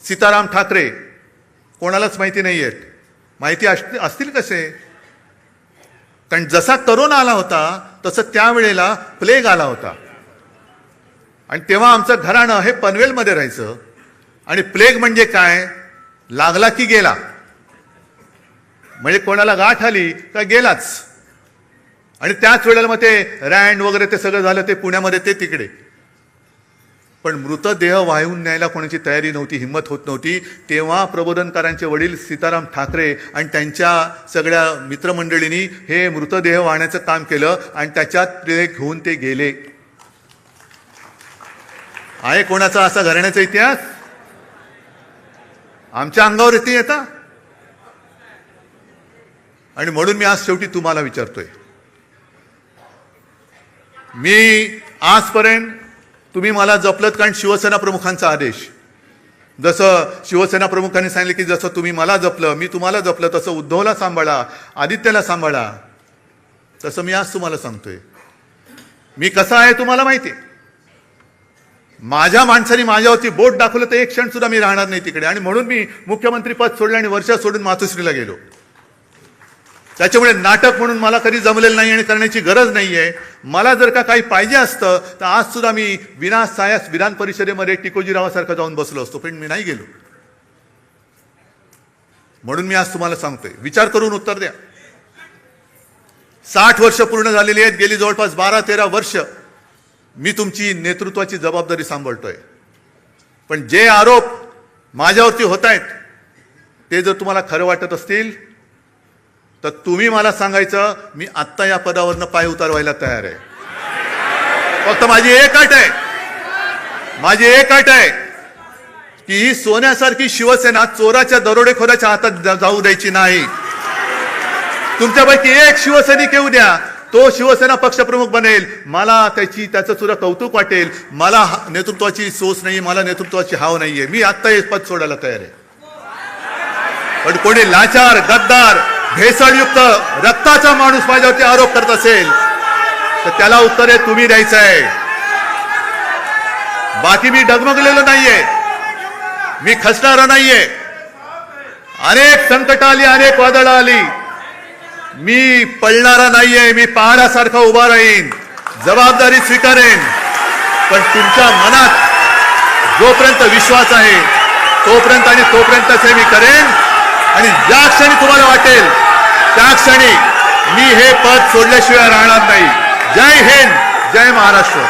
सीताराम ठाकरे कोणालाच माहिती नाही आहेत. माहिती असतील कसे? कारण जसा करोना आला होता तसं त्यावेळेला प्लेग आला होता आणि तेव्हा आमचं घराणं हे पनवेलमध्ये राहायचं. आणि प्लेग म्हणजे काय? लागला की गेला, म्हणजे कोणाला गाठ आली का गेलाच. आणि त्याच वेळेला मग ते रँड वगैरे ते सगळं झालं, ते पुण्यामध्ये ते तिकडे. पण मृतदेह वाहून न्यायला कोणाची तयारी नव्हती, हिंमत होत नव्हती. तेव्हा प्रबोधनकारांचे वडील सीताराम ठाकरे आणि त्यांच्या सगळ्या मित्रमंडळींनी हे मृतदेह वाहण्याचं काम केलं आणि त्याच्यात ते घेऊन ते गेले. आहे कोणाचा असा घराण्याचा इतिहास? आमच्या अंगावर येते येता. आणि म्हणून मी आज शेवटी तुम्हाला विचारतोय, मी आजपर्यंत तुम्ही मला जपलत कारण शिवसेना प्रमुखांचा आदेश. जसं शिवसेना प्रमुखांनी सांगितलं की जसं तुम्ही मला जपलं, मी तुम्हाला जपलं, तसं उद्धवला सांभाळा, आदित्यला सांभाळा, तसं मी आज तुम्हाला सांगतोय. मी कसा आहे तुम्हाला माहिती आहे. माझ्या माणसाने माझ्यावरती बोट दाखवलं तर एक क्षण सुद्धा मी राहणार नाही तिकडे. आणि म्हणून मी मुख्यमंत्री पद सोडलं आणि वर्ष सोडून मातोश्रीला गेलो. त्याच्यामुळे नाटक म्हणून मला कधी जमलेलं नाही आणि करण्याची गरज नाहीये. मला जर का काही पाहिजे असतं तर आज सुद्धा मी विनासायास विधान परिषदेमध्ये टिकोजीरावासारखं जाऊन बसलो असतो, पण मी नाही गेलो. म्हणून मी आज तुम्हाला सांगतोय, विचार करून उत्तर द्या. 60 वर्ष पूर्ण झालेली आहेत. गेली जवळपास 12-13 वर्ष मी तुमची नेतृत्वाची जबाबदारी सांभाळतोय. पण जे आरोप माझ्यावरती होत आहेत ते जर तुम्हाला खरं वाटत असतील तर तुम्ही मला सांगायचं, मी आत्ता या पदावरनं पाय उतारवायला तयार आहे. फक्त माझी एक अट आहे की ही सोन्यासारखी शिवसेना चोराच्या दरोडेखोराच्या हातात जाऊ द्यायची नाही. तुमच्यापैकी एक शिवसैनिक येऊ द्या, तो शिवसेना पक्षप्रमुख बनेल, मला त्याचं सुद्धा कौतुक वाटेल. मला नेतृत्वाची सोच नाही, मला नेतृत्वाची हाव नाहीये. मी आत्ता हे पद सोडायला तयार आहे. पण कोणी लाचार, गद्दार, भेसळयुक्त रक्ताचा माणूस माझ्यावरती आरोप करत असेल तर त्याला उत्तर हे तुम्ही द्यायचं आहे. बाकी मी डगमगलेलो नाहीये, मी खचणारा नाहीये. अनेक संकट आली, अनेक वादळं आली, मी पळणारा नाहीये. मी पहाडासारखा उभा राहीन, जबाबदारी स्वीकारेन. पण तुमच्या मनात जोपर्यंत विश्वास आहे तोपर्यंतच हे मी करेन. आणि ज्या क्षणी तुम्हाला वाटेल त्या क्षणी मी हे पद सोडल्याशिवाय राहणार नाही. जय हिंद, जय महाराष्ट्र.